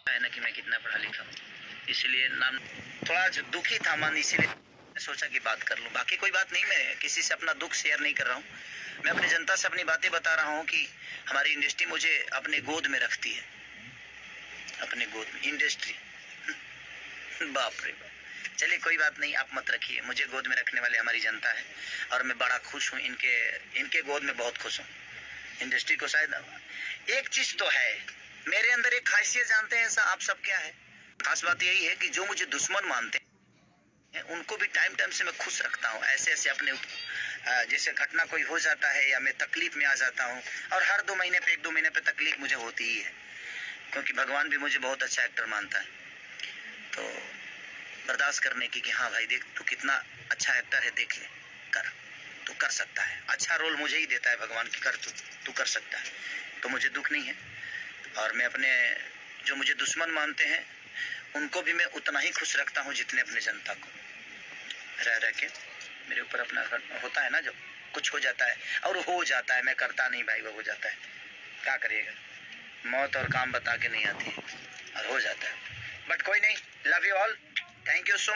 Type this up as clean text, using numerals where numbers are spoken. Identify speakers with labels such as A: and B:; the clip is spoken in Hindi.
A: है ना कि मैं कितना पढ़ा लिखा हूँ, इसलिए नाम थोड़ा दुखी था मन, इसीलिए सोचा कि बात कर लूँ। बाकी कोई बात नहीं, मैं किसी से अपना दुख शेयर नहीं कर रहा हूँ। मैं अपनी जनता से अपनी बातें बता रहा हूँ कि हमारी इंडस्ट्री मुझे अपने गोद में रखती है, अपने गोद में इंडस्ट्री। बाप रे बाप। चलिए कोई बात नहीं, आप मत रखिए, मुझे गोद में रखने वाले हमारी जनता है और मैं बड़ा खुश हूँ, इनके गोद में बहुत खुश हूँ। इंडस्ट्री को शायद एक चीज तो है मेरे अंदर, एक खासियत जानते हैं आप सब क्या है? खास बात यही है कि जो मुझे दुश्मन मानते हैं उनको भी टाइम टाइम से मैं खुश रखता हूँ। ऐसे ऐसे अपने जैसे घटना कोई हो जाता है या मैं तकलीफ में आ जाता हूँ, और हर 2 महीने पे 1-2 महीने पे तकलीफ मुझे होती ही है, क्योंकि भगवान भी मुझे बहुत अच्छा एक्टर मानता है। तो बर्दाश्त करने की कि हाँ भाई देख तू कितना अच्छा एक्टर है, देख ले, कर, तू कर सकता है। अच्छा रोल मुझे ही देता है भगवान की, कर तू कर सकता है। तो मुझे दुख नहीं है, और मैं अपने जो मुझे दुश्मन मानते हैं उनको भी मैं उतना ही खुश रखता हूँ जितने अपने जनता को। रह रह के मेरे ऊपर अपना होता है ना, जब कुछ हो जाता है, और हो जाता है, मैं करता नहीं भाई, वो हो जाता है, क्या करिएगा, मौत और काम बता के नहीं आती है, और हो जाता है। बट कोई नहीं, love you all, thank you so much.